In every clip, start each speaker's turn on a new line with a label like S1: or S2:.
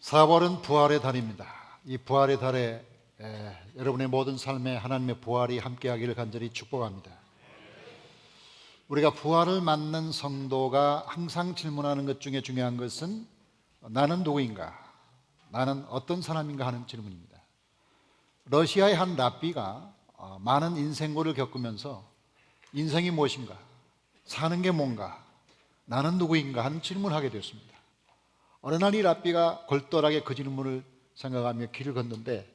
S1: 4월은 부활의 달입니다. 이 부활의 달에 여러분의 모든 삶에 하나님의 부활이 함께하기를 간절히 축복합니다. 우리가 부활을 맞는 성도가 항상 질문하는 것 중에 중요한 것은 나는 누구인가? 나는 어떤 사람인가 하는 질문입니다. 러시아의 한 랍비가 많은 인생고를 겪으면서 인생이 무엇인가? 사는 게 뭔가? 나는 누구인가? 하는 질문을 하게 되었습니다. 어느 날 이 랍비가 골똘하게 그 질문을 생각하며 길을 걷는데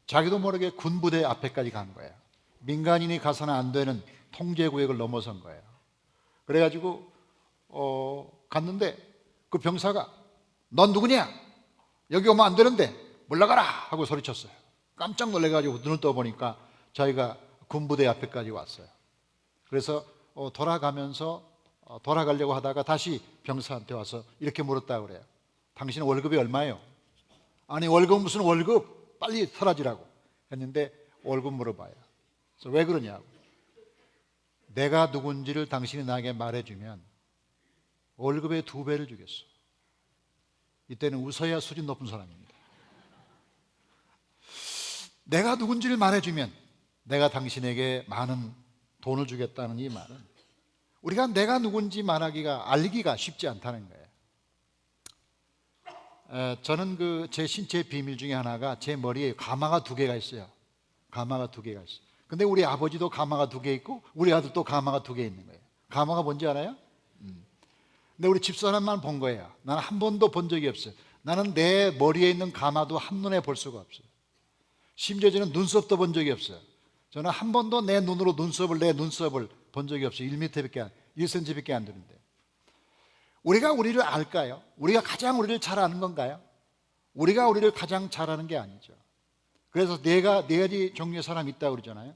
S1: 자기도 모르게 군부대 앞에까지 간 거예요. 민간인이 가서는 안 되는 통제구역을 넘어선 거예요. 그래가지고 갔는데 그 병사가 넌 누구냐? 여기 오면 안 되는데 물러가라! 하고 소리쳤어요. 깜짝 놀래가지고 눈을 떠보니까 자기가 군부대 앞에까지 왔어요. 그래서 돌아가려고 하다가 다시 병사한테 와서 이렇게 물었다고 그래요. 당신 월급이 얼마예요? 아니 월급 무슨 월급? 빨리 사라지라고 했는데 월급 물어봐요. 그래서 왜 그러냐고. 내가 누군지를 당신이 나에게 말해주면 월급의 2배를 주겠어. 이때는 웃어야 수준 높은 사람입니다. 내가 누군지를 말해주면 내가 당신에게 많은 돈을 주겠다는 이 말은 우리가 내가 누군지 알기가 쉽지 않다는 거예요. 저는 제 신체의 비밀 중에 하나가 제 머리에 가마가 2개가 있어요. 가마가 2개가 있어요. 근데 우리 아버지도 가마가 2개 있고 우리 아들도 가마가 2개 있는 거예요. 가마가 뭔지 알아요? 근데 우리 집사람만 본 거예요. 나는 한 번도 본 적이 없어요. 나는 내 머리에 있는 가마도 한눈에 볼 수가 없어요. 심지어 저는 눈썹도 본 적이 없어요. 저는 한 번도 내 눈으로 내 눈썹을 본 적이 없어요. 1cm밖에 안 되는데. 우리가 우리를 알까요? 우리가 가장 우리를 잘 아는 건가요? 우리가 우리를 가장 잘 아는 게 아니죠. 그래서 네 가지 종류의 사람이 있다고 그러잖아요.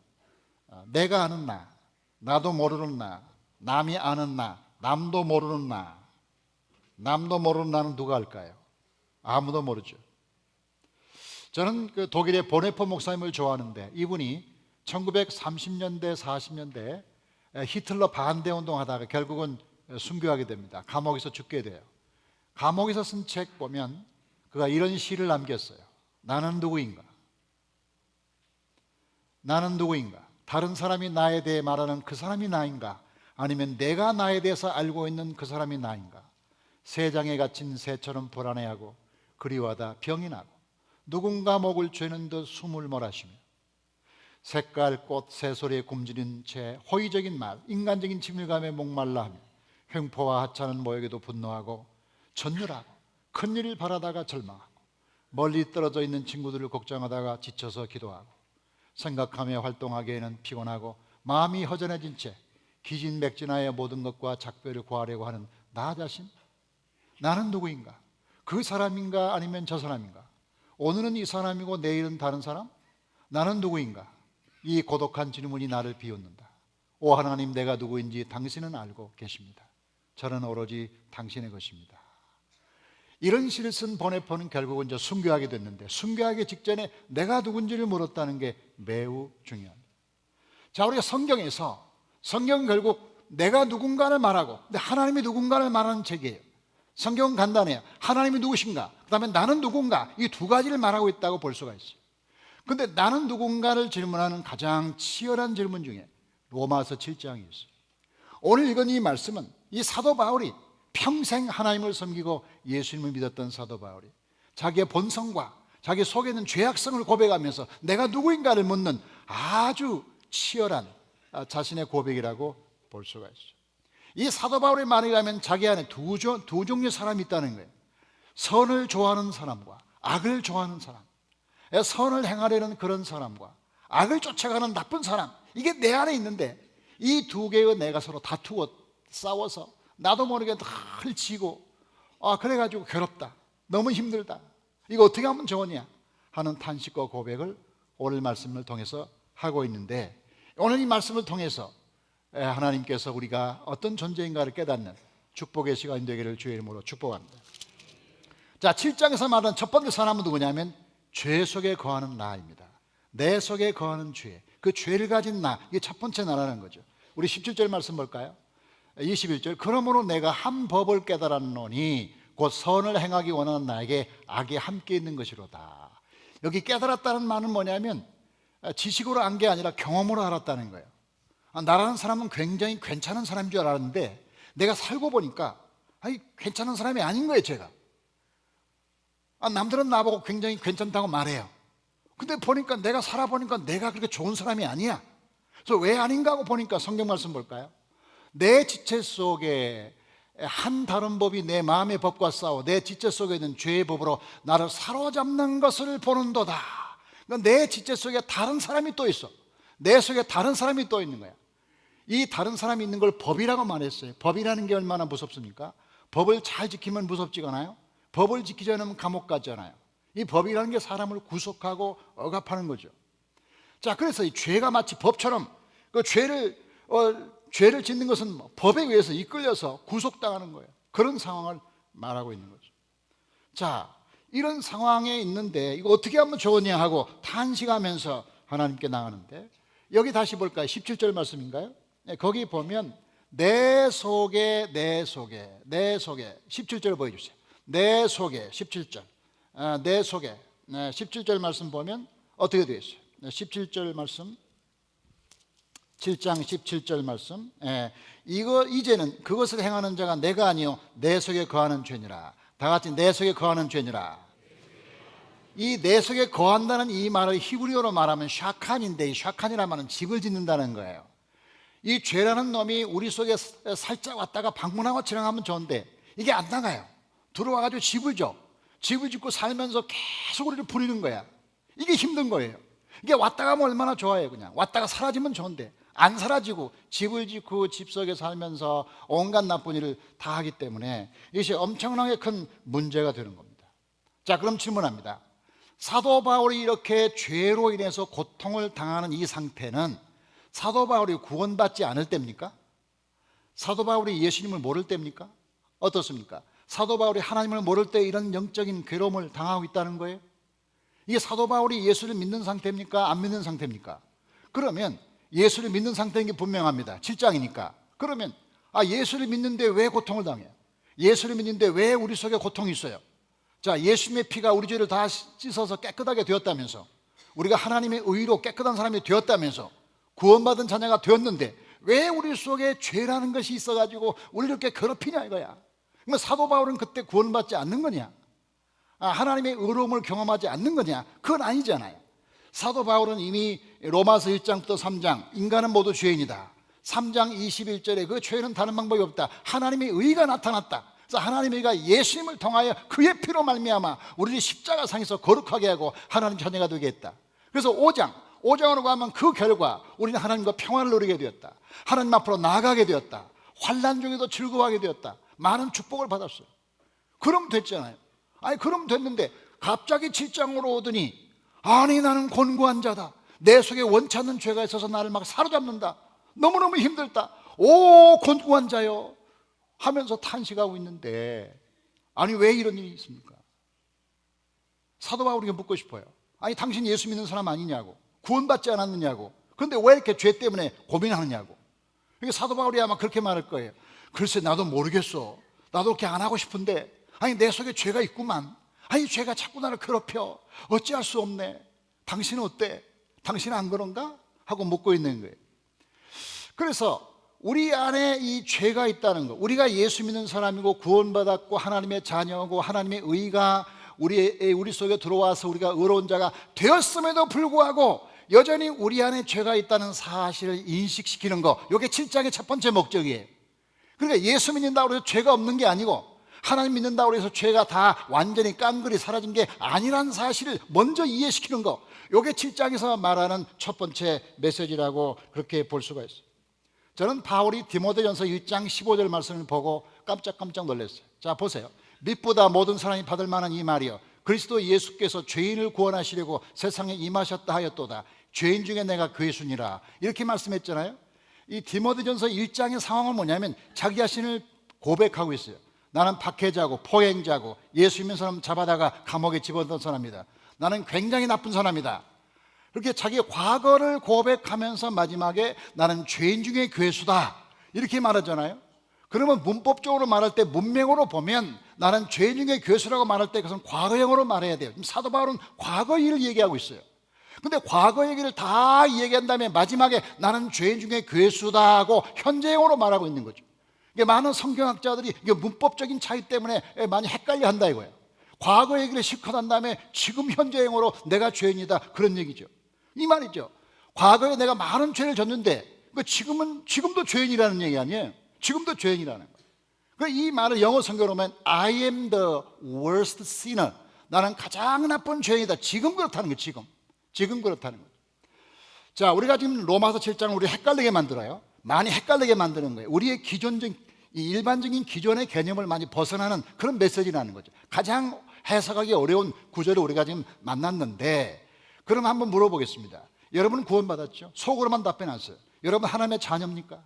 S1: 내가 아는 나, 나도 모르는 나, 남이 아는 나, 남도 모르는 나. 남도 모르는 나는 누가 알까요? 아무도 모르죠. 저는 독일의 보네포 목사님을 좋아하는데 이분이 1930년대, 40년대 히틀러 반대 운동하다가 결국은 순교하게 됩니다. 감옥에서 죽게 돼요. 감옥에서 쓴 책 보면 그가 이런 시를 남겼어요. 나는 누구인가? 나는 누구인가? 다른 사람이 나에 대해 말하는 그 사람이 나인가? 아니면 내가 나에 대해서 알고 있는 그 사람이 나인가? 새장에 갇힌 새처럼 불안해하고 그리워하다 병이 나고 누군가 목을 죄는 듯 숨을 몰아쉬며 색깔 꽃 새소리에 굶주린 채 호의적인 말 인간적인 친밀감에 목말라 하며 횡포와 하찮은 모욕에도 분노하고 전율하고 큰일을 바라다가 절망하고 멀리 떨어져 있는 친구들을 걱정하다가 지쳐서 기도하고 생각하며 활동하기에는 피곤하고 마음이 허전해진 채 기진맥진하여 모든 것과 작별을 구하려고 하는 나 자신. 나는 누구인가? 그 사람인가 아니면 저 사람인가? 오늘은 이 사람이고 내일은 다른 사람? 나는 누구인가? 이 고독한 질문이 나를 비웃는다. 오 하나님, 내가 누구인지 당신은 알고 계십니다. 저는 오로지 당신의 것입니다. 이런 시를 쓴 보네포는 결국은 순교하게 됐는데 순교하기 직전에 내가 누군지를 물었다는 게 매우 중요합니다. 자, 우리가 성경은 결국 내가 누군가를 말하고 근데 하나님이 누군가를 말하는 책이에요. 성경은 간단해요. 하나님이 누구신가? 그 다음에 나는 누군가? 이 2가지를 말하고 있다고 볼 수가 있어요. 근데 나는 누군가를 질문하는 가장 치열한 질문 중에 로마서 7장이 있어요. 오늘 읽은 이 말씀은 이 사도 바울이 평생 하나님을 섬기고 예수님을 믿었던 사도 바울이 자기의 본성과 자기 속에 있는 죄악성을 고백하면서 내가 누구인가를 묻는 아주 치열한 자신의 고백이라고 볼 수가 있어요. 이 사도 바울의 말에 의하면 자기 안에 두 종류의 사람이 있다는 거예요. 선을 좋아하는 사람과 악을 좋아하는 사람. 선을 행하려는 그런 사람과 악을 쫓아가는 나쁜 사람. 이게 내 안에 있는데 이 2개의 내가 서로 다투고 싸워서 나도 모르게 늘 지고 그래가지고 괴롭다. 너무 힘들다. 이거 어떻게 하면 좋으냐 하는 탄식과 고백을 오늘 말씀을 통해서 하고 있는데 오늘 이 말씀을 통해서 하나님께서 우리가 어떤 존재인가를 깨닫는 축복의 시간이 되기를 주의 이름으로 축복합니다. 자, 7장에서 말하는 첫 번째 사람은 누구냐면 죄 속에 거하는 나입니다. 내 속에 거하는 죄, 그 죄를 가진 나, 이게 첫 번째 나라는 거죠. 우리 17절 말씀 볼까요? 21절. 그러므로 내가 한 법을 깨달았노니 곧 선을 행하기 원하는 나에게 악이 함께 있는 것이로다. 여기 깨달았다는 말은 뭐냐면 지식으로 안 게 아니라 경험으로 알았다는 거예요. 나라는 사람은 굉장히 괜찮은 사람인 줄 알았는데 내가 살고 보니까 괜찮은 사람이 아닌 거예요. 제가 남들은 나보고 굉장히 괜찮다고 말해요. 근데 보니까 내가 살아보니까 내가 그렇게 좋은 사람이 아니야. 그래서 왜 아닌가 하고 보니까 성경 말씀 볼까요? 내 지체 속에 한 다른 법이 내 마음의 법과 싸워 내 지체 속에 있는 죄의 법으로 나를 사로잡는 것을 보는도다. 그러니까 내 지체 속에 다른 사람이 또 있어. 내 속에 다른 사람이 또 있는 거야. 이 다른 사람이 있는 걸 법이라고 말했어요. 법이라는 게 얼마나 무섭습니까? 법을 잘 지키면 무섭지가 않아요? 법을 지키지 않으면 감옥 가잖아요. 이 법이라는 게 사람을 구속하고 억압하는 거죠. 자, 그래서 이 죄가 마치 법처럼 그 죄를 짓는 것은 법에 의해서 이끌려서 구속당하는 거예요. 그런 상황을 말하고 있는 거죠. 자, 이런 상황에 있는데 이거 어떻게 하면 좋으냐 하고 탄식하면서 하나님께 나가는데, 여기 다시 볼까요? 17절 말씀인가요? 네, 거기 보면 내 속에 17절 보여주세요. 내 속에 17절 내 속에 17절 말씀 보면 어떻게 되어 있어요? 17절 말씀 7장 17절 말씀, 이제는 그것을 행하는 자가 내가 아니요 내 속에 거하는 죄니라. 다 같이 내 속에 거하는 죄니라. 이 내 속에 거한다는 이 말을 히브리어로 말하면 샤칸인데, 이 샤칸이라는 말은 집을 짓는다는 거예요. 이 죄라는 놈이 우리 속에 살짝 왔다가 방문하고 지나가면 좋은데 이게 안 나가요. 들어와가지고 집을 줘. 집을 짓고 살면서 계속 우리를 부리는 거야. 이게 힘든 거예요. 이게 왔다 가면 얼마나 좋아요. 그냥 왔다가 사라지면 좋은데 안 사라지고 집을 짓고 집 속에 살면서 온갖 나쁜 일을 다 하기 때문에 이것이 엄청나게 큰 문제가 되는 겁니다. 자, 그럼 질문합니다. 사도 바울이 이렇게 죄로 인해서 고통을 당하는 이 상태는 사도 바울이 구원받지 않을 때입니까? 사도 바울이 예수님을 모를 때입니까? 어떻습니까? 사도 바울이 하나님을 모를 때 이런 영적인 괴로움을 당하고 있다는 거예요? 이게 사도 바울이 예수를 믿는 상태입니까? 안 믿는 상태입니까? 그러면 예수를 믿는 상태인 게 분명합니다. 7장이니까. 그러면 예수를 믿는데 왜 고통을 당해요? 예수를 믿는데 왜 우리 속에 고통이 있어요? 자, 예수님의 피가 우리 죄를 다 씻어서 깨끗하게 되었다면서, 우리가 하나님의 의로 깨끗한 사람이 되었다면서, 구원받은 자녀가 되었는데 왜 우리 속에 죄라는 것이 있어가지고 우리를 이렇게 괴롭히냐 이거야. 그러면 사도 바울은 그때 구원받지 않는 거냐? 하나님의 의로움을 경험하지 않는 거냐? 그건 아니잖아요. 사도 바울은 이미 로마서 1장부터 3장 인간은 모두 죄인이다, 3장 21절에 그 죄는 다른 방법이 없다, 하나님의 의가 나타났다. 그래서 하나님의 의가 예수님을 통하여 그의 피로 말미암아 우리를 십자가상에서 거룩하게 하고 하나님 자녀가 되게 했다. 그래서 5장으로 가면 그 결과 우리는 하나님과 평화를 누리게 되었다, 하나님 앞으로 나아가게 되었다, 환난 중에도 즐거워하게 되었다, 많은 축복을 받았어요. 그럼 됐잖아요. 그럼 됐는데 갑자기 7장으로 오더니 나는 곤고한 자다, 내 속에 원치 않는 죄가 있어서 나를 막 사로잡는다, 너무너무 힘들다, 오 곤고한 자요 하면서 탄식하고 있는데, 왜 이런 일이 있습니까? 사도 바울에게 묻고 싶어요. 당신 예수 믿는 사람 아니냐고, 구원받지 않았느냐고, 그런데 왜 이렇게 죄 때문에 고민하느냐고. 그러니까 사도 바울이 아마 그렇게 말할 거예요. 글쎄 나도 모르겠어, 나도 그렇게 안 하고 싶은데 내 속에 죄가 있구만, 죄가 자꾸 나를 괴롭혀, 어찌할 수 없네. 당신은 어때? 당신은 안 그런가? 하고 묻고 있는 거예요. 그래서 우리 안에 이 죄가 있다는 거, 우리가 예수 믿는 사람이고 구원받았고 하나님의 자녀고 하나님의 의가 우리 속에 들어와서 우리가 의로운 자가 되었음에도 불구하고 여전히 우리 안에 죄가 있다는 사실을 인식시키는 거, 이게 7장의 첫 번째 목적이에요. 그러니까 예수 믿는다고 해서 죄가 없는 게 아니고, 하나님 믿는다고 해서 죄가 다 완전히 깡그리 사라진 게 아니라는 사실을 먼저 이해시키는 거, 이게 7장에서 말하는 첫 번째 메시지라고 그렇게 볼 수가 있어요. 저는 바울이 디모데전서 1장 15절 말씀을 보고 깜짝 놀랐어요. 자, 보세요. 빛보다 모든 사람이 받을 만한 이 말이요, 그리스도 예수께서 죄인을 구원하시려고 세상에 임하셨다 하였도다, 죄인 중에 내가 그의 순이라, 이렇게 말씀했잖아요. 이 디모데전서 1장의 상황은 뭐냐면 자기 자신을 고백하고 있어요. 나는 박해자고 포행자고 예수 믿는 사람 잡아다가 감옥에 집어넣은 사람이다, 나는 굉장히 나쁜 사람이다, 그렇게 자기의 과거를 고백하면서 마지막에 나는 죄인 중에 괴수다, 이렇게 말하잖아요. 그러면 문법적으로 말할 때, 문맥으로 보면 나는 죄 중에 괴수라고 말할 때 그것은 과거형으로 말해야 돼요. 지금 사도 바울은 과거 일을 얘기하고 있어요. 근데 과거 얘기를 다 얘기한 다음에 마지막에 나는 죄 중에 괴수다 하고 현재형으로 말하고 있는 거죠. 이게 많은 성경학자들이 이게 문법적인 차이 때문에 많이 헷갈려 한다 이거예요. 과거 얘기를 실컷 한 다음에 지금 현재형으로 내가 죄인이다, 그런 얘기죠. 이 말이죠. 과거에 내가 많은 죄를 졌는데 지금도 죄인이라는 얘기 아니에요. 지금도 죄인이라는 거예요. 이 말을 영어 성경으로 보면 I am the worst sinner, 나는 가장 나쁜 죄인이다. 지금 그렇다는 거예요. 지금 그렇다는 거예요. 자, 우리가 지금 로마서 7장을 우리 헷갈리게 만들어요. 많이 헷갈리게 만드는 거예요. 우리의 기존적인, 일반적인 기존의 개념을 많이 벗어나는 그런 메시지라는 거죠. 가장 해석하기 어려운 구절을 우리가 지금 만났는데, 그럼 한번 물어보겠습니다. 여러분은 구원받았죠? 속으로만 답변하세요. 여러분 하나님의 자녀입니까?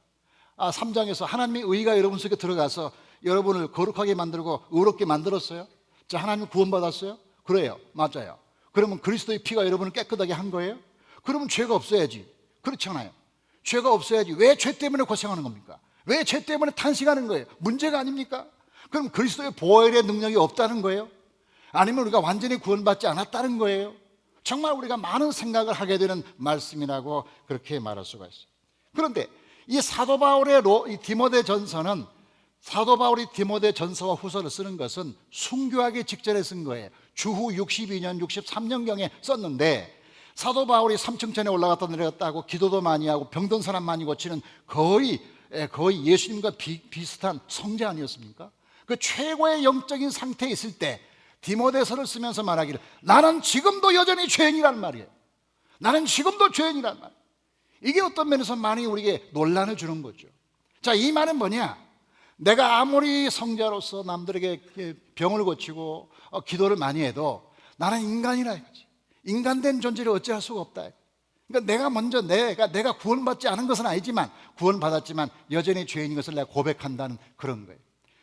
S1: 3장에서 하나님의 의가 여러분 속에 들어가서 여러분을 거룩하게 만들고 의롭게 만들었어요? 자, 하나님 구원받았어요? 그래요. 맞아요. 그러면 그리스도의 피가 여러분을 깨끗하게 한 거예요? 그러면 죄가 없어야지. 그렇잖아요. 죄가 없어야지. 왜 죄 때문에 고생하는 겁니까? 왜 죄 때문에 탄식하는 거예요? 문제가 아닙니까? 그럼 그리스도의 보혈의 능력이 없다는 거예요? 아니면 우리가 완전히 구원받지 않았다는 거예요? 정말 우리가 많은 생각을 하게 되는 말씀이라고 그렇게 말할 수가 있어요. 그런데 이 사도 바울의 이 디모데 전서는, 사도 바울이 디모데 전서와 후서를 쓰는 것은 순교하기 직전에 쓴 거예요. 주후 62년, 63년경에 썼는데, 사도 바울이 3층천에 올라갔다 내려갔다 하고 기도도 많이 하고 병든 사람 많이 고치는 거의 예수님과 비슷한 성자 아니었습니까? 그 최고의 영적인 상태에 있을 때 디모데서를 쓰면서 말하기를 나는 지금도 여전히 죄인이란 말이에요. 나는 지금도 죄인이란 말이에요. 이게 어떤 면에서 많이 우리에게 논란을 주는 거죠. 자, 이 말은 뭐냐? 내가 아무리 성자로서 남들에게 병을 고치고 기도를 많이 해도 나는 인간이라 이거지. 인간된 존재를 어찌할 수가 없다. 그러니까 내가 먼저 내가 구원받지 않은 것은 아니지만, 구원받았지만 여전히 죄인인 것을 내가 고백한다는 그런 거예요.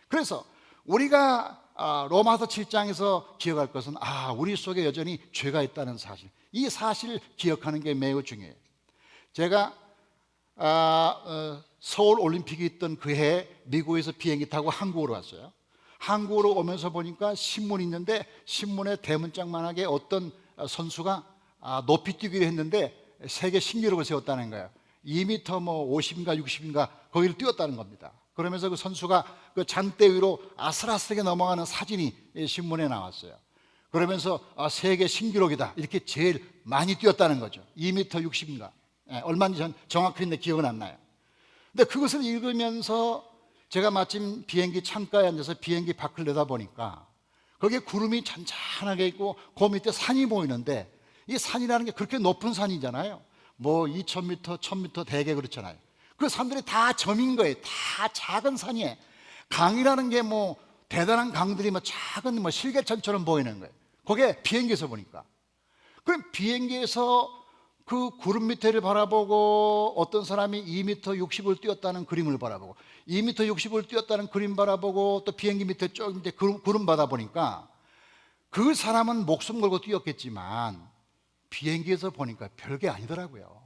S1: 그래서 우리가 로마서 7장에서 기억할 것은 우리 속에 여전히 죄가 있다는 사실, 이 사실을 기억하는 게 매우 중요해요. 제가 서울 올림픽이 있던 그 해에 미국에서 비행기 타고 한국으로 왔어요. 한국으로 오면서 보니까 신문이 있는데, 신문에 대문짝만하게 어떤 선수가 높이 뛰기를 했는데 세계 신기록을 세웠다는 거예요. 2m 50인가 60인가 거기를 뛰었다는 겁니다. 그러면서 그 선수가 그 잔대 위로 아슬아슬하게 넘어가는 사진이 신문에 나왔어요. 그러면서 세계 신기록이다, 이렇게 제일 많이 뛰었다는 거죠. 2m 60인가 얼마인지 전 정확히 내 기억은 안 나요. 근데 그것을 읽으면서 제가 마침 비행기 창가에 앉아서 비행기 밖을 내다보니까 거기에 구름이 잔잔하게 있고 그 밑에 산이 보이는데, 이 산이라는 게 그렇게 높은 산이잖아요. 2000m, 1000m 대개 그렇잖아요. 그 산들이 다 점인 거예요. 다 작은 산이에요. 강이라는 게 대단한 강들이 작은 실개천처럼 보이는 거예요. 그게 비행기에서 보니까. 그럼 비행기에서 그 구름 밑에를 바라보고 어떤 사람이 2m 60을 뛰었다는 그림을 바라보고 2m 60을 뛰었다는 그림 바라보고 또 비행기 밑에 쭉 밑에 구름 바라보니까 그 사람은 목숨 걸고 뛰었겠지만 비행기에서 보니까 별게 아니더라고요.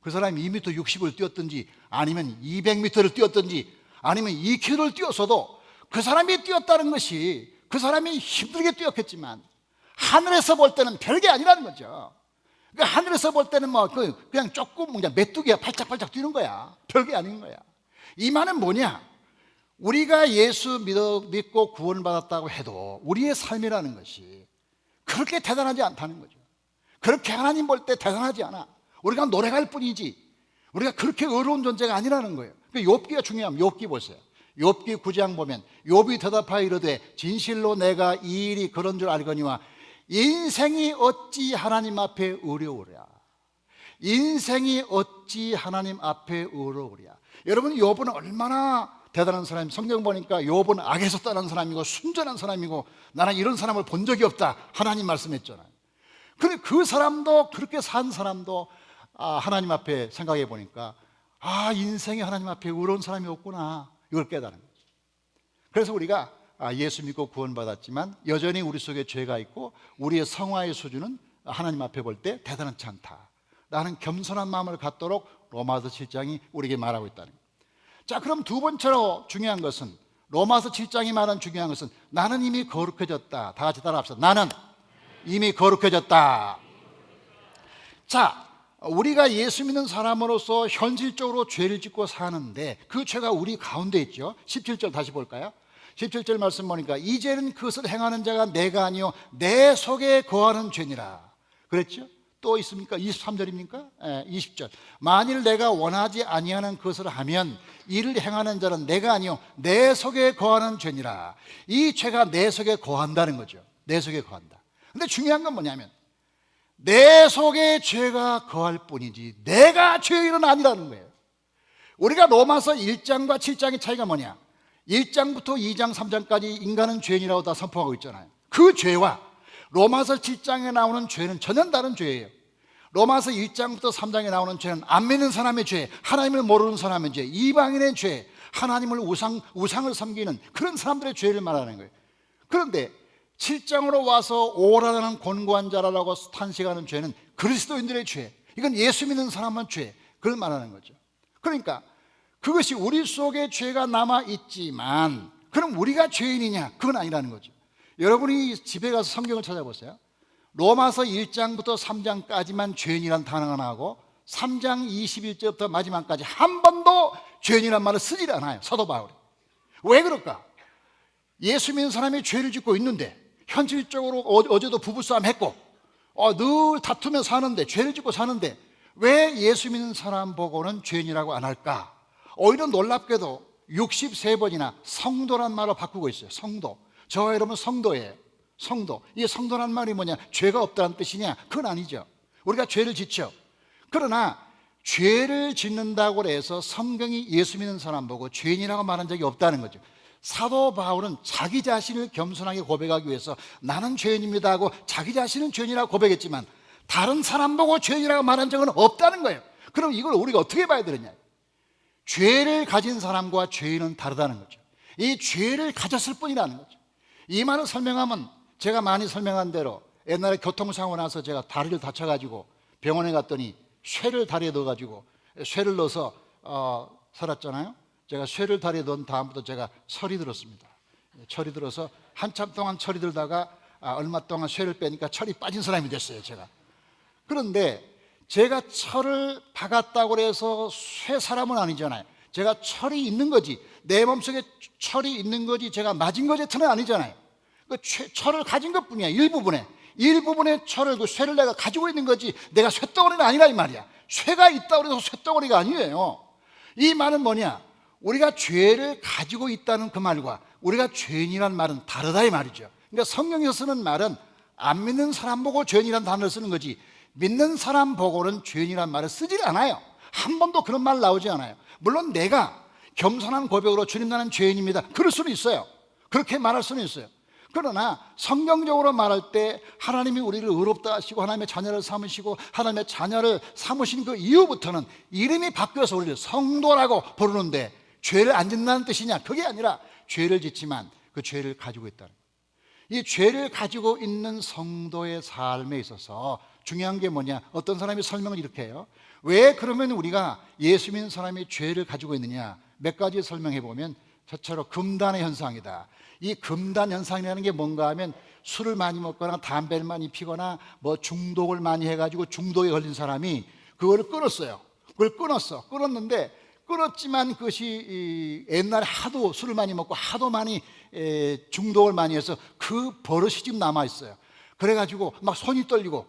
S1: 그 사람이 2m 60을 뛰었든지 아니면 200m를 뛰었든지 아니면 2km를 뛰었어도 그 사람이 뛰었다는 것이 그 사람이 힘들게 뛰었겠지만 하늘에서 볼 때는 별게 아니라는 거죠. 그러니까 하늘에서 볼 때는 그냥 조금 그냥 메뚜기야 팔짝팔짝 뛰는 거야. 별게 아닌 거야. 이 말은 뭐냐? 우리가 예수 믿고 구원을 받았다고 해도 우리의 삶이라는 것이 그렇게 대단하지 않다는 거죠. 그렇게 하나님 볼 때 대단하지 않아. 우리가 노래할 뿐이지 우리가 그렇게 어려운 존재가 아니라는 거예요. 욥기가 중요하면 욥기 보세요. 욥기 9장 보면 욥이 대답하여 이르되 진실로 내가 이 일이 그런 줄 알거니와 인생이 어찌 하나님 앞에 어려우랴. 인생이 어찌 하나님 앞에 어려우랴. 여러분, 욥은 얼마나 대단한 사람이, 성경 보니까 욥은 악에서 떠난 사람이고 순전한 사람이고 나는 이런 사람을 본 적이 없다, 하나님 말씀했잖아요. 그런데 그 사람도, 그렇게 산 사람도 하나님 앞에 생각해 보니까 인생이 하나님 앞에 어려운 사람이 없구나, 이걸 깨달은 거죠. 그래서 우리가 예수 믿고 구원받았지만 여전히 우리 속에 죄가 있고 우리의 성화의 수준은 하나님 앞에 볼 때 대단하지 않다, 나는 겸손한 마음을 갖도록 로마서 7장이 우리에게 말하고 있다는 거예요. 자, 그럼 두 번째로 중요한 것은, 로마서 7장이 말하는 중요한 것은 나는 이미 거룩해졌다. 다 같이 따라합시다. 나는 이미 거룩해졌다. 자, 우리가 예수 믿는 사람으로서 현실적으로 죄를 짓고 사는데 그 죄가 우리 가운데 있죠. 17절 다시 볼까요? 17절 말씀 보니까 이제는 그것을 행하는 자가 내가 아니요 내 속에 거하는 죄니라 그랬죠? 또 있습니까? 23절입니까? 20절. 만일 내가 원하지 아니하는 것을 하면 이를 행하는 자는 내가 아니요 내 속에 거하는 죄니라. 이 죄가 내 속에 거한다는 거죠. 내 속에 거한다. 근데 중요한 건 뭐냐면 내 속에 죄가 거할 뿐이지 내가 죄인은 아니라는 거예요. 우리가 로마서 1장과 7장의 차이가 뭐냐? 1장부터 2장, 3장까지 인간은 죄인이라고 다 선포하고 있잖아요. 그 죄와 로마서 7장에 나오는 죄는 전혀 다른 죄예요. 로마서 1장부터 3장에 나오는 죄는 안 믿는 사람의 죄, 하나님을 모르는 사람의 죄, 이방인의 죄, 하나님을 우상을 섬기는 그런 사람들의 죄를 말하는 거예요. 그런데 7장으로 와서 오라라는 곤고한 자라라고 탄식하는 죄는 그리스도인들의 죄, 이건 예수 믿는 사람의 죄, 그걸 말하는 거죠. 그러니까 그것이 우리 속에 죄가 남아있지만 그럼 우리가 죄인이냐? 그건 아니라는 거죠. 여러분이 집에 가서 성경을 찾아보세요. 로마서 1장부터 3장까지만 죄인이란 단어가 나오고 3장 21절부터 마지막까지 한 번도 죄인이란 말을 쓰질 않아요. 사도 바울이. 왜 그럴까? 예수 믿는 사람이 죄를 짓고 있는데 현실적으로 어제도 부부싸움 했고 늘 다투며 사는데 죄를 짓고 사는데 왜 예수 믿는 사람 보고는 죄인이라고 안 할까? 오히려 놀랍게도 63번이나 성도란 말로 바꾸고 있어요. 성도. 저와 여러분 성도예요. 성도. 이 성도란 말이 뭐냐? 죄가 없다는 뜻이냐? 그건 아니죠. 우리가 죄를 짓죠. 그러나 죄를 짓는다고 해서 성경이 예수 믿는 사람 보고 죄인이라고 말한 적이 없다는 거죠. 사도 바울은 자기 자신을 겸손하게 고백하기 위해서 나는 죄인입니다 하고 자기 자신은 죄인이라고 고백했지만 다른 사람 보고 죄인이라고 말한 적은 없다는 거예요. 그럼 이걸 우리가 어떻게 봐야 되느냐? 죄를 가진 사람과 죄인은 다르다는 거죠. 이 죄를 가졌을 뿐이라는 거죠. 이 말을 설명하면 제가 많이 설명한 대로 옛날에 교통사고 나서 제가 다리를 다쳐가지고 병원에 갔더니 쇠를 다리에 넣어가지고 쇠를 넣어서 살았잖아요. 제가 쇠를 다리에 넣은 다음부터 제가 철이 들었습니다. 철이 들어서 한참 동안 철이 들다가 얼마 동안 쇠를 빼니까 철이 빠진 사람이 됐어요. 제가. 그런데 제가 철을 박았다고 해서 쇠 사람은 아니잖아요. 제가 철이 있는 거지 내 몸속에 철이 있는 거지 제가 맞은 거제트는 아니잖아요. 그 철을 가진 것뿐이야. 일부분의 철을 그 쇠를 내가 가지고 있는 거지 내가 쇠덩어리는 아니라 이 말이야. 쇠가 있다고 해서 쇠덩어리가 아니에요. 이 말은 뭐냐? 우리가 죄를 가지고 있다는 그 말과 우리가 죄인이란 말은 다르다 이 말이죠. 그러니까 성경에서 쓰는 말은 안 믿는 사람 보고 죄인이란 단어를 쓰는 거지 믿는 사람 보고는 죄인이란 말을 쓰질 않아요. 한 번도 그런 말 나오지 않아요. 물론 내가 겸손한 고백으로 주님 나는 죄인입니다 그럴 수는 있어요. 그렇게 말할 수는 있어요. 그러나 성경적으로 말할 때 하나님이 우리를 의롭다 하시고 하나님의 자녀를 삼으시고 하나님의 자녀를 삼으신 그 이후부터는 이름이 바뀌어서 우리를 성도라고 부르는데 죄를 안 짓는다는 뜻이냐? 그게 아니라 죄를 짓지만 그 죄를 가지고 있다는 거예요. 이 죄를 가지고 있는 성도의 삶에 있어서 중요한 게 뭐냐? 어떤 사람이 설명을 이렇게 해요. 왜 그러면 우리가 예수 믿는 사람이 죄를 가지고 있느냐? 몇 가지 설명해 보면 첫째로 금단의 현상이다. 이 금단 현상이라는 게 뭔가 하면 술을 많이 먹거나 담배를 많이 피거나 뭐 중독을 많이 해가지고 중독에 걸린 사람이 그거를 끊었어요. 그걸 끊었는데 끊었지만 그것이 옛날에 하도 술을 많이 먹고 하도 많이 중독을 많이 해서 그 버릇이 지금 남아있어요. 그래가지고 막 손이 떨리고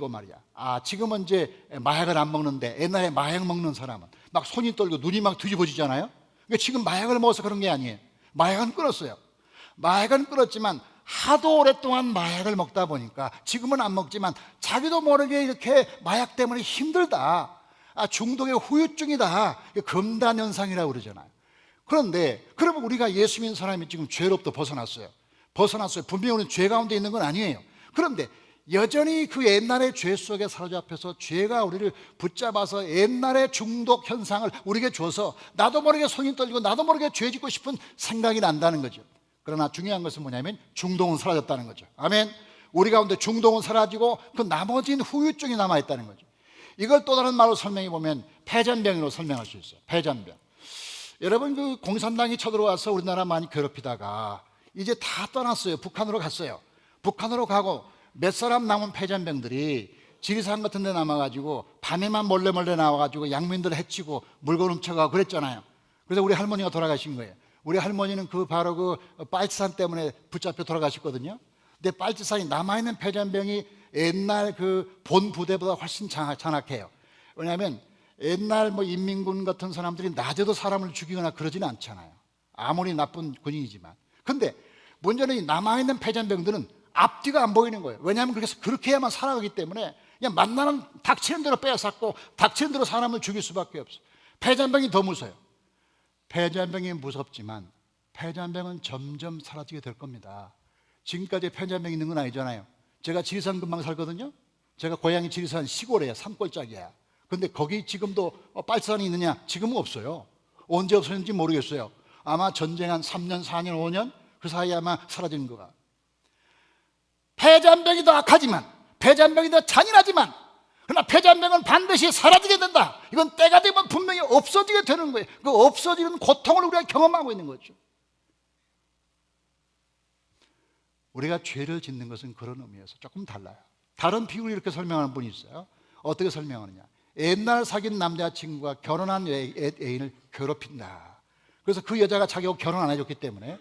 S1: 말이야. 지금은 이제 마약을 안 먹는데 옛날에 마약 먹는 사람은 막 손이 떨리고 눈이 막 뒤집어지잖아요. 그러니까 지금 마약을 먹어서 그런 게 아니에요. 마약은 끊었어요. 마약은 끊었지만 하도 오랫동안 마약을 먹다 보니까 지금은 안 먹지만 자기도 모르게 이렇게 마약 때문에 힘들다. 중독의 후유증이다. 금단 현상이라고 그러잖아요. 그런데 그러면 우리가 예수 믿는 사람이 지금 죄로부터 벗어났어요. 분명히 우리는 죄 가운데 있는 건 아니에요. 그런데 여전히 그 옛날의 죄 속에 사로잡혀서 죄가 우리를 붙잡아서 옛날의 중독 현상을 우리에게 줘서 나도 모르게 손이 떨리고 나도 모르게 죄 짓고 싶은 생각이 난다는 거죠. 그러나 중요한 것은 뭐냐면 중독은 사라졌다는 거죠. 아멘. 우리 가운데 중독은 사라지고 그 나머지는 후유증이 남아있다는 거죠. 이걸 또 다른 말로 설명해 보면 폐잔병으로 설명할 수 있어요. 폐잔병. 여러분, 그 공산당이 쳐들어와서 우리나라 많이 괴롭히다가 이제 다 떠났어요. 북한으로 갔어요. 북한으로 가고 몇 사람 남은 패잔병들이 지리산 같은 데 남아가지고 밤에만 몰래 나와가지고 양민들 해치고 물건 훔쳐가고 그랬잖아요. 그래서 우리 할머니가 돌아가신 거예요. 우리 할머니는 바로 그 빨치산 때문에 붙잡혀 돌아가셨거든요. 근데 빨치산이 남아있는 패잔병이 옛날 그 본 부대보다 훨씬 잔악해요. 왜냐하면 옛날 인민군 같은 사람들이 낮에도 사람을 죽이거나 그러지는 않잖아요. 아무리 나쁜 군인이지만. 근데 문제는 이 남아있는 패잔병들은 앞뒤가 안 보이는 거예요. 왜냐하면 그렇게 해야만 살아가기 때문에 그냥 만나는 닥치는 대로 빼앗았고 닥치는 대로 사람을 죽일 수밖에 없어요. 패잔병이 더 무서워요. 패잔병이 무섭지만 패잔병은 점점 사라지게 될 겁니다. 지금까지 패잔병이 있는 건 아니잖아요. 제가 지리산 근방 살거든요. 제가 고향이 지리산 시골이에요. 산골짜기야. 근데 거기 지금도 빨치산이 있느냐? 지금은 없어요. 언제 없어졌는지 모르겠어요. 아마 전쟁 한 3년, 4년, 5년 그 사이에 아마 사라지는 거가. 패잔병이 더 악하지만, 패잔병이 더 잔인하지만, 그러나 패잔병은 반드시 사라지게 된다. 이건 때가 되면 분명히 없어지게 되는 거예요. 그 없어지는 고통을 우리가 경험하고 있는 거죠. 우리가 죄를 짓는 것은 그런 의미에서 조금 달라요. 다른 비유를 이렇게 설명하는 분이 있어요. 어떻게 설명하느냐? 옛날 사귄 남자친구가 결혼한 애인을 괴롭힌다. 그래서 그 여자가 자기하고 결혼 안 해줬기 때문에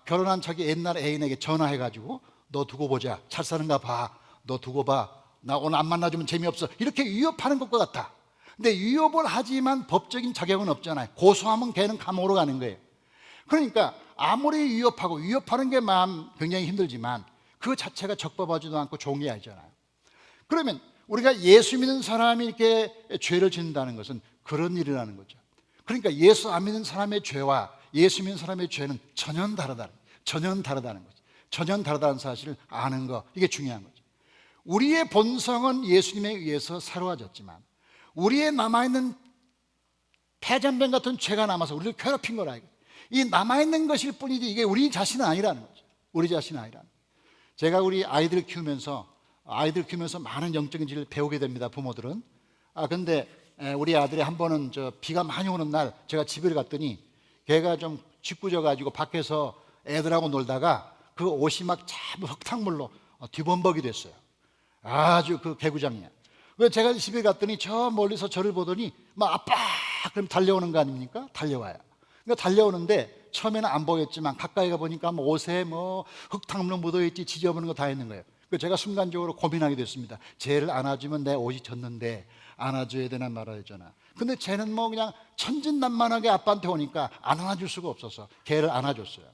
S1: 결혼한 자기 옛날 애인에게 전화해가지고 너 두고 보자. 잘 사는가 봐. 너 두고 봐. 나 오늘 안 만나주면 재미없어. 이렇게 위협하는 것과 같아. 근데 위협을 하지만 법적인 자격은 없잖아요. 고소하면 걔는 감옥으로 가는 거예요. 그러니까 아무리 위협하는 게 마음 굉장히 힘들지만 그 자체가 적법하지도 않고 좋은 게 아니잖아요. 그러면 우리가 예수 믿는 사람이 이렇게 죄를 짓는다는 것은 그런 일이라는 거죠. 그러니까 예수 안 믿는 사람의 죄와 예수 믿는 사람의 죄는 전혀 다르다는 거죠. 전혀 다르다는 사실을 아는 거, 이게 중요한 거죠. 우리의 본성은 예수님에 의해서 새로워졌지만 우리의 남아있는 패잔병 같은 죄가 남아서 우리를 괴롭힌 거라. 이 남아있는 것일 뿐이지 이게 우리 자신은 아니라는 거죠. 우리 자신은 아니라는 거죠. 제가 우리 아이들을 키우면서 많은 영적인 진리를 배우게 됩니다. 부모들은. 근데 우리 아들이 한 번은 비가 많이 오는 날 제가 집에 갔더니 걔가 좀 짓궂어가지고 밖에서 애들하고 놀다가 그 옷이 막 전부 흙탕물로 뒤범벅이 됐어요. 아주 그 개구장이야. 그래서 제가 집에 갔더니 저 멀리서 저를 보더니 막 아빠 그럼 달려오는 거 아닙니까? 달려와요. 그러니까 달려오는데 처음에는 안 보였지만 가까이 가보니까 옷에 흙탕물 묻어있지 지저분한 거 다 있는 거예요. 그래서 제가 순간적으로 고민하게 됐습니다. 쟤를 안아주면 내 옷이 젖는데 안아줘야 되나 말아야 되나. 근데 쟤는 그냥 천진난만하게 아빠한테 오니까 안 안아줄 수가 없어서 걔를 안아줬어요.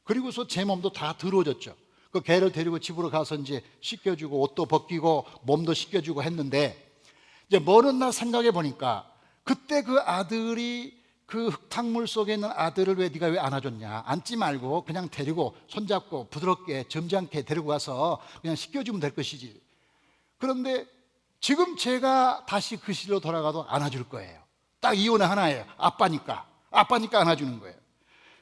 S1: 그리고서 제 몸도 다 더러워졌죠. 그 걔를 데리고 집으로 가서 이제 씻겨주고 옷도 벗기고 몸도 씻겨주고 했는데 이제 먼 날 생각해 보니까 그때 그 아들이 그 흙탕물 속에 있는 아들을 네가 왜 안아줬냐. 앉지 말고 그냥 데리고 손잡고 부드럽게 점잖게 데리고 가서 그냥 씻겨주면 될 것이지. 그런데 지금 제가 다시 그 시대로 돌아가도 안아줄 거예요. 딱 이혼의 하나예요. 아빠니까 안아주는 거예요.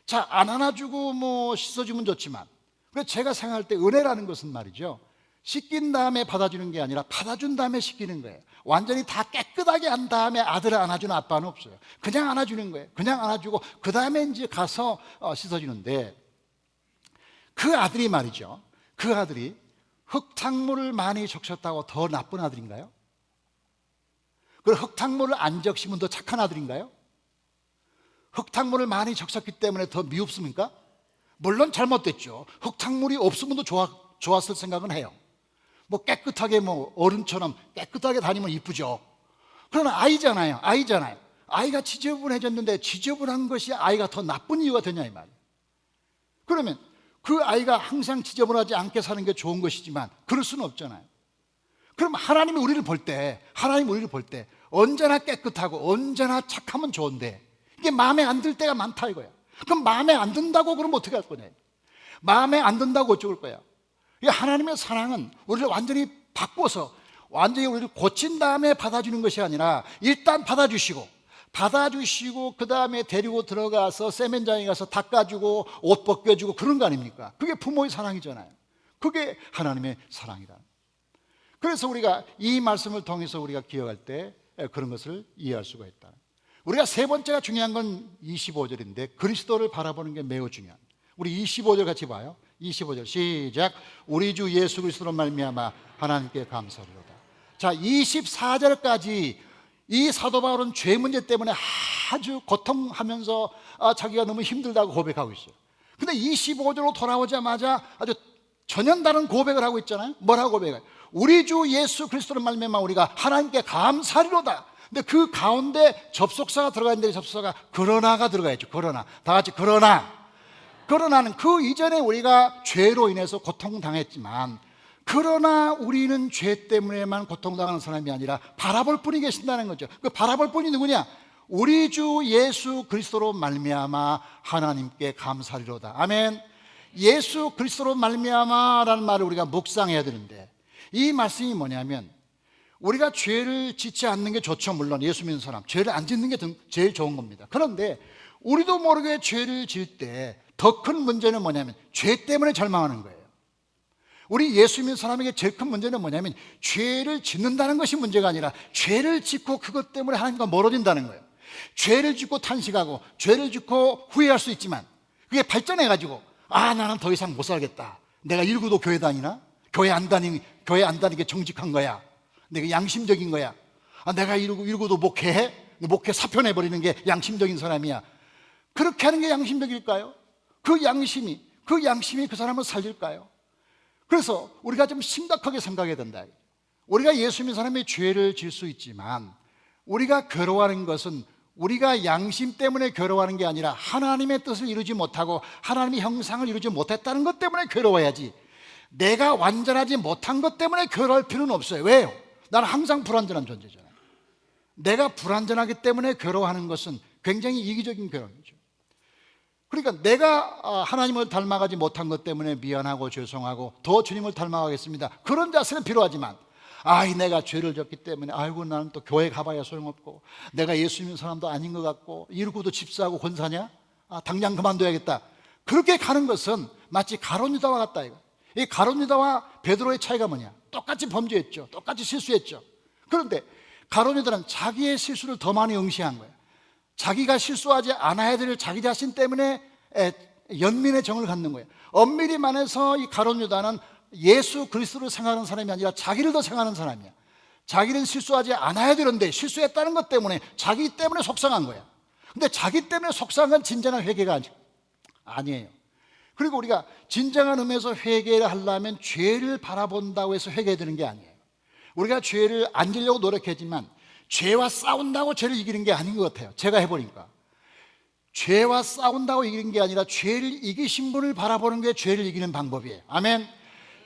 S1: 자, 안 안아주고 씻어주면 좋지만 그래서 제가 생각할 때 은혜라는 것은 말이죠, 씻긴 다음에 받아주는 게 아니라 받아준 다음에 씻기는 거예요. 완전히 다 깨끗하게 한 다음에 아들을 안아주는 아빠는 없어요. 그냥 안아주는 거예요. 그냥 안아주고 그 다음에 이제 가서 씻어주는데 그 아들이 말이죠, 그 아들이 흙탕물을 많이 적셨다고 더 나쁜 아들인가요? 그리고 흙탕물을 안 적시면 더 착한 아들인가요? 흙탕물을 많이 적셨기 때문에 더 미흡습니까? 물론 잘못됐죠. 흙탕물이 없으면 더 좋았을 생각은 해요. 깨끗하게 어른처럼 깨끗하게 다니면 이쁘죠. 그러나 아이잖아요. 아이가 지저분해졌는데 지저분한 것이 아이가 더 나쁜 이유가 되냐 이 말이에요. 그러면 그 아이가 항상 지저분하지 않게 사는 게 좋은 것이지만 그럴 수는 없잖아요. 그럼 하나님이 우리를 볼 때 언제나 깨끗하고 언제나 착하면 좋은데 이게 마음에 안 들 때가 많다 이거야. 그럼 마음에 안 든다고 그러면 어떻게 할 거냐. 마음에 안 든다고 어쩔 거야. 하나님의 사랑은 우리를 완전히 바꿔서 완전히 우리를 고친 다음에 받아주는 것이 아니라 일단 받아주시고 그 다음에 데리고 들어가서 세면장에 가서 닦아주고 옷 벗겨주고 그런 거 아닙니까? 그게 부모의 사랑이잖아요. 그게 하나님의 사랑이다. 그래서 우리가 이 말씀을 통해서 우리가 기억할 때 그런 것을 이해할 수가 있다. 우리가 세 번째가 중요한 건 25절인데 그리스도를 바라보는 게 매우 중요합니다. 우리 25절 같이 봐요. 25절 시작. 우리 주 예수 그리스도로 말미암아 하나님께 감사드리로다. 자, 24절까지 이 사도 바울은 죄 문제 때문에 아주 고통하면서 자기가 너무 힘들다고 고백하고 있어요. 근데 25절로 돌아오자마자 아주 전혀 다른 고백을 하고 있잖아요. 뭐라고 고백해요? 우리 주 예수 그리스도로 말미암아 우리가 하나님께 감사리로다. 근데 그 가운데 접속사가 들어가 있는데 접속사가 그러나가 들어가 있죠. 그러나. 다 같이 그러나. 그러나는 그 이전에 우리가 죄로 인해서 고통당했지만 그러나 우리는 죄 때문에만 고통당하는 사람이 아니라 바라볼 분이 계신다는 거죠. 그 바라볼 분이 누구냐? 우리 주 예수 그리스도로 말미암아 하나님께 감사리로다. 아멘. 예수 그리스도로 말미암아라는 말을 우리가 묵상해야 되는데 이 말씀이 뭐냐면 우리가 죄를 짓지 않는 게 좋죠. 물론 예수 믿는 사람 죄를 안 짓는 게 제일 좋은 겁니다. 그런데 우리도 모르게 죄를 지을 때 더 큰 문제는 뭐냐면 죄 때문에 절망하는 거예요. 우리 예수 믿는 사람에게 제일 큰 문제는 뭐냐면 죄를 짓는다는 것이 문제가 아니라 죄를 짓고 그것 때문에 하나님과 멀어진다는 거예요. 죄를 짓고 탄식하고 죄를 짓고 후회할 수 있지만 그게 발전해가지고 나는 더 이상 못 살겠다. 내가 일구도 교회 다니나? 교회 안 다니게 정직한 거야. 내가 양심적인 거야. 내가 일구도 목회해? 목회 사표내버리는 게 양심적인 사람이야. 그렇게 하는 게 양심적일까요? 그 양심이 그 사람을 살릴까요? 그래서 우리가 좀 심각하게 생각해야 된다. 우리가 예수 믿는 사람이 죄를 질 수 있지만 우리가 괴로워하는 것은 우리가 양심 때문에 괴로워하는 게 아니라 하나님의 뜻을 이루지 못하고 하나님의 형상을 이루지 못했다는 것 때문에 괴로워야지 내가 완전하지 못한 것 때문에 괴로워할 필요는 없어요. 왜요? 나는 항상 불완전한 존재잖아요. 내가 불완전하기 때문에 괴로워하는 것은 굉장히 이기적인 괴로움이죠. 그러니까 내가 하나님을 닮아가지 못한 것 때문에 미안하고 죄송하고 더 주님을 닮아가겠습니다. 그런 자세는 필요하지만 내가 죄를 졌기 때문에 나는 또 교회 가봐야 소용없고 내가 예수 믿는 사람도 아닌 것 같고 이러고도 집사하고 권사냐? 당장 그만둬야겠다. 그렇게 가는 것은 마치 가룟 유다와 같다. 이 가룟 유다와 베드로의 차이가 뭐냐? 똑같이 범죄했죠. 똑같이 실수했죠. 그런데 가룟 유다는 자기의 실수를 더 많이 응시한 거예요. 자기가 실수하지 않아야 될 자기 자신 때문에 연민의 정을 갖는 거예요. 엄밀히 말해서 이 가룟 유다는 예수 그리스도를 생각하는 사람이 아니라 자기를 더 생각하는 사람이야. 자기는 실수하지 않아야 되는데 실수했다는 것 때문에 자기 때문에 속상한 거야. 근데 자기 때문에 속상한 건 진정한 회개가 아니에요. 그리고 우리가 진정한 의미에서 회개를 하려면 죄를 바라본다고 해서 회개되는 게 아니에요. 우리가 죄를 안 지려고 노력했지만 죄와 싸운다고 죄를 이기는 게 아닌 것 같아요. 제가 해보니까 죄와 싸운다고 이기는 게 아니라 죄를 이기신 분을 바라보는 게 죄를 이기는 방법이에요. 아멘.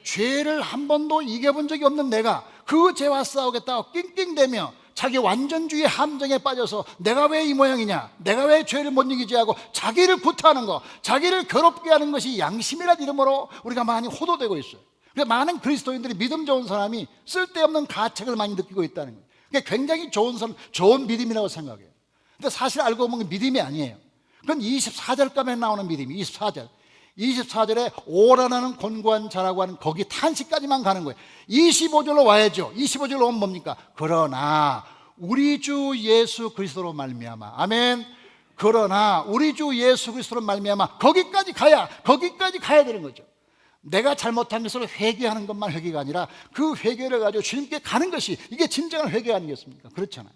S1: 죄를 한 번도 이겨본 적이 없는 내가 그 죄와 싸우겠다고 낑낑대며 자기 완전주의 함정에 빠져서 내가 왜 이 모양이냐, 내가 왜 죄를 못 이기지 하고 자기를 구타하는 거, 자기를 괴롭게 하는 것이 양심이라는 이름으로 우리가 많이 호도되고 있어요. 그래서 많은 그리스도인들이 믿음 좋은 사람이 쓸데없는 가책을 많이 느끼고 있다는 거예요. 그게 굉장히 좋은 믿음이라고 생각해요. 근데 사실 알고 보면 믿음이 아니에요. 그건 24절까지 나오는 믿음이 24절에 오라나는 곤고한 자라고 하는 거기 탄식까지만 가는 거예요. 25절로 와야죠. 25절로 오면 뭡니까? 그러나 우리 주 예수 그리스도로 말미암아. 아멘. 그러나 우리 주 예수 그리스도로 말미암아. 거기까지 가야 되는 거죠. 내가 잘못한 것을 회개하는 것만 회개가 아니라 그 회개를 가지고 주님께 가는 것이 이게 진정한 회개 아니겠습니까? 그렇잖아요.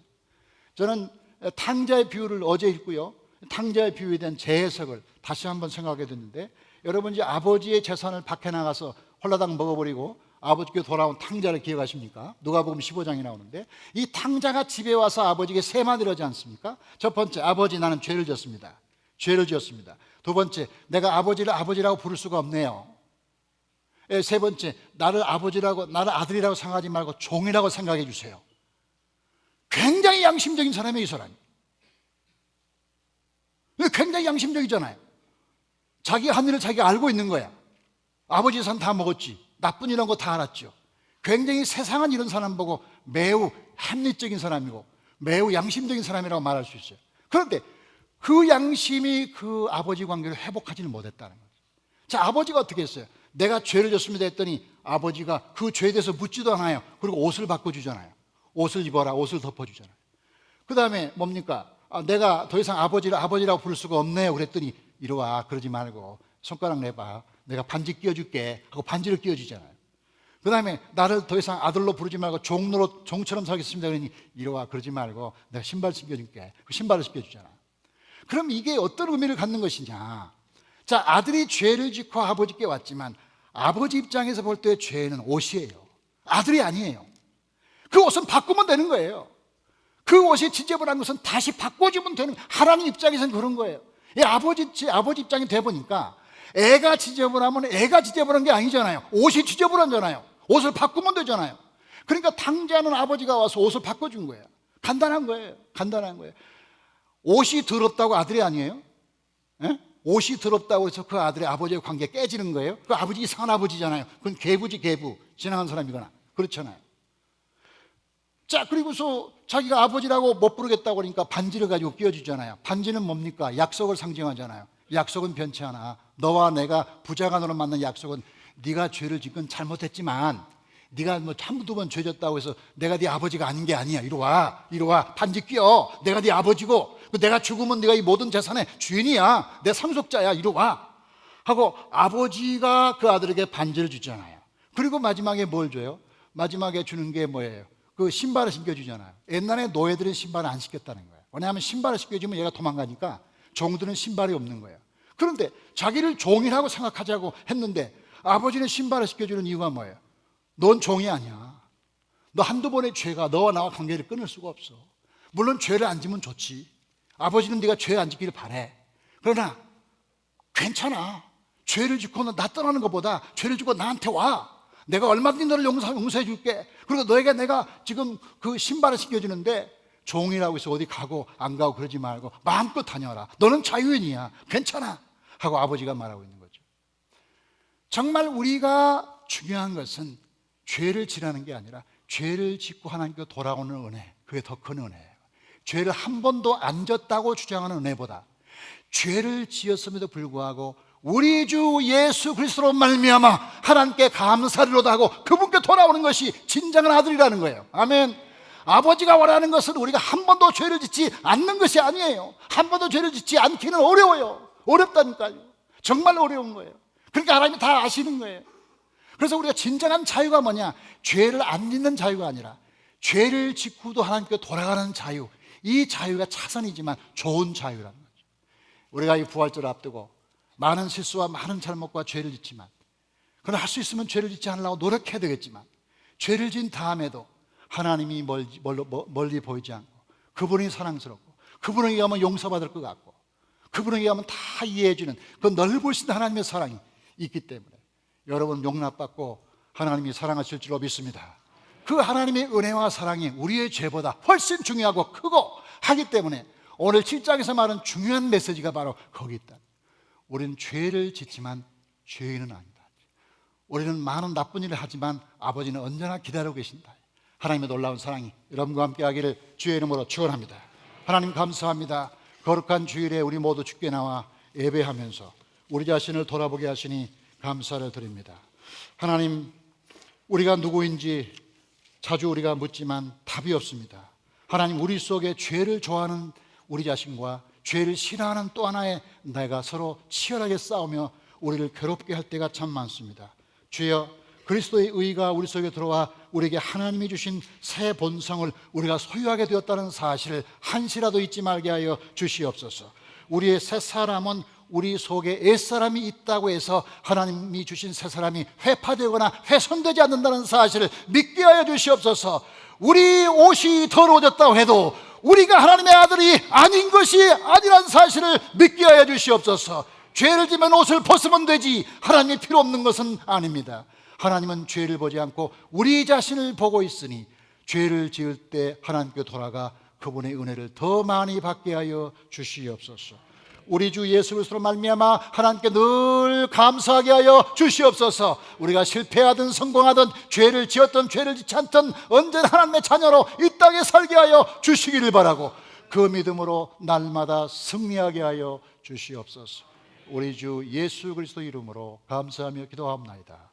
S1: 저는 탕자의 비유를 어제 읽고요, 탕자의 비유에 대한 재해석을 다시 한번 생각하게 됐는데, 여러분 이제 아버지의 재산을 밖에 나가서 홀라당 먹어버리고 아버지께 돌아온 탕자를 기억하십니까? 누가복음 15장에 나오는데 이 탕자가 집에 와서 아버지에게 세 마디를 하지 않습니까? 첫 번째, 아버지 나는 죄를 지었습니다. 두 번째, 내가 아버지를 아버지라고 부를 수가 없네요. 세 번째, 나를 아들이라고 생각하지 말고 종이라고 생각해 주세요. 굉장히 양심적인 사람이에요, 이 사람이. 굉장히 양심적이잖아요. 자기 한 일을 자기가 알고 있는 거야. 아버지 산 다 먹었지. 나쁜 이런 거 다 알았죠. 굉장히 세상은 이런 사람 보고 매우 합리적인 사람이고 매우 양심적인 사람이라고 말할 수 있어요. 그런데 그 양심이 그 아버지 관계를 회복하지는 못했다는 거죠. 자, 아버지가 어떻게 했어요? 내가 죄를 졌습니다 했더니 아버지가 그 죄에 대해서 묻지도 않아요. 그리고 옷을 바꿔주잖아요. 옷을 입어라, 옷을 덮어주잖아요. 그 다음에 뭡니까? 내가 더 이상 아버지라고 부를 수가 없네요. 그랬더니 이리 와, 그러지 말고 손가락 내봐, 내가 반지 끼워줄게 하고 반지를 끼워주잖아요. 그 다음에 나를 더 이상 아들로 부르지 말고 종처럼 살겠습니다. 그러니 이리 와, 그러지 말고 내가 신발 신겨줄게. 그 신발을 신겨주잖아. 그럼 이게 어떤 의미를 갖는 것이냐? 자, 아들이 죄를 짓고 아버지께 왔지만 아버지 입장에서 볼 때 죄는 옷이에요. 아들이 아니에요. 그 옷은 바꾸면 되는 거예요. 그 옷이 지저분한 것은 다시 바꿔주면 되는, 하나님 입장에서는 그런 거예요. 아버지 입장이 돼보니까 애가 지저분하면 애가 지저분한 게 아니잖아요. 옷이 지저분하잖아요. 옷을 바꾸면 되잖아요. 그러니까 당자는 아버지가 와서 옷을 바꿔준 거예요. 간단한 거예요. 간단한 거예요. 옷이 더럽다고 아들이 아니에요? 예? 옷이 더럽다고 해서 그 아들의 아버지의 관계 깨지는 거예요? 그 아버지 이상한 아버지잖아요. 그건 개부지, 개부. 지나간 사람이거나. 그렇잖아요. 자, 그리고서 자기가 아버지라고 못 부르겠다고 그러니까 반지를 가지고 끼워주잖아요. 반지는 뭡니까? 약속을 상징하잖아요. 약속은 변치 않아. 너와 내가 부자간으로 만난 약속은 네가 죄를 짓건 잘못했지만 네가 뭐 한두 번 죄 졌다고 해서 내가 네 아버지가 아닌 게 아니야. 이리 와, 이리 와, 반지 끼워. 내가 네 아버지고 내가 죽으면 네가 이 모든 재산의 주인이야. 내 상속자야. 이리 와 하고 아버지가 그 아들에게 반지를 주잖아요. 그리고 마지막에 뭘 줘요? 마지막에 주는 게 뭐예요? 그 신발을 신겨주잖아요. 옛날에 노예들은 신발을 안 신겼다는 거예요. 왜냐하면 신발을 신겨주면 얘가 도망가니까 종들은 신발이 없는 거예요. 그런데 자기를 종이라고 생각하자고 했는데 아버지는 신발을 신겨주는 이유가 뭐예요? 넌 종이 아니야. 너 한두 번의 죄가 너와 나와 관계를 끊을 수가 없어. 물론 죄를 안 지면 좋지. 아버지는 네가 죄 안 짓기를 바래. 그러나 괜찮아. 죄를 짓고 나 떠나는 것보다 죄를 짓고 나한테 와. 내가 얼마든지 너를 용서해 줄게. 그리고 너에게 내가 지금 그 신발을 신겨주는데 종이라고 해서 어디 가고 안 가고 그러지 말고 마음껏 다녀라. 너는 자유인이야. 괜찮아 하고 아버지가 말하고 있는 거죠. 정말 우리가 중요한 것은 죄를 지라는 게 아니라 죄를 짓고 하나님께 돌아오는 은혜, 그게 더 큰 은혜예요. 죄를 한 번도 안 졌다고 주장하는 은혜보다 죄를 지었음에도 불구하고 우리 주 예수 그리스도로 말미암아 하나님께 감사리로다 하고 그분께 돌아오는 것이 진정한 아들이라는 거예요. 아멘. 아버지가 원하는 것은 우리가 한 번도 죄를 짓지 않는 것이 아니에요. 한 번도 죄를 짓지 않기는 어려워요. 어렵다니까요. 정말 어려운 거예요. 그러니까 하나님이 다 아시는 거예요. 그래서 우리가 진정한 자유가 뭐냐? 죄를 안 짓는 자유가 아니라 죄를 짓고도 하나님께 돌아가는 자유. 이 자유가 차선이지만 좋은 자유라는 거죠. 우리가 이 부활절을 앞두고 많은 실수와 많은 잘못과 죄를 짓지만, 그러나 할 수 있으면 죄를 짓지 않으려고 노력해야 되겠지만, 죄를 지은 다음에도 하나님이 멀리 보이지 않고 그분이 사랑스럽고 그분에게 가면 용서받을 것 같고 그분에게 가면 다 이해해주는 그 넓으신 하나님의 사랑이 있기 때문에 여러분 용납받고 하나님이 사랑하실 줄로 믿습니다. 그 하나님의 은혜와 사랑이 우리의 죄보다 훨씬 중요하고 크고 하기 때문에 오늘 7장에서 말하는 중요한 메시지가 바로 거기 있다. 우리는 죄를 짓지만 죄인은 아니다. 우리는 많은 나쁜 일을 하지만 아버지는 언제나 기다리고 계신다. 하나님의 놀라운 사랑이 여러분과 함께 하기를 주의 이름으로 축원합니다. 하나님 감사합니다. 거룩한 주일에 우리 모두 주께 나와 예배하면서 우리 자신을 돌아보게 하시니 감사를 드립니다. 하나님, 우리가 누구인지 자주 우리가 묻지만 답이 없습니다. 하나님, 우리 속에 죄를 좋아하는 우리 자신과 죄를 싫어하는 또 하나의 내가 서로 치열하게 싸우며 우리를 괴롭게 할 때가 참 많습니다. 주여, 그리스도의 의가 우리 속에 들어와 우리에게 하나님이 주신 새 본성을 우리가 소유하게 되었다는 사실을 한시라도 잊지 말게 하여 주시옵소서. 우리의 새 사람은 우리 속에 옛사람이 있다고 해서 하나님이 주신 새 사람이 회파되거나 훼손되지 않는다는 사실을 믿게 하여 주시옵소서. 우리 옷이 더러워졌다고 해도 우리가 하나님의 아들이 아닌 것이 아니란 사실을 믿게 하여 주시옵소서. 죄를 지면 옷을 벗으면 되지 하나님이 필요 없는 것은 아닙니다. 하나님은 죄를 보지 않고 우리 자신을 보고 있으니 죄를 지을 때 하나님께 돌아가 그분의 은혜를 더 많이 받게 하여 주시옵소서. 우리 주 예수 그리스도로 말미암아 하나님께 늘 감사하게 하여 주시옵소서. 우리가 실패하든 성공하든 죄를 지었든 죄를 짓지 않든 언제나 하나님의 자녀로 이 땅에 살게 하여 주시기를 바라고 그 믿음으로 날마다 승리하게 하여 주시옵소서. 우리 주 예수 그리스도 이름으로 감사하며 기도합나이다.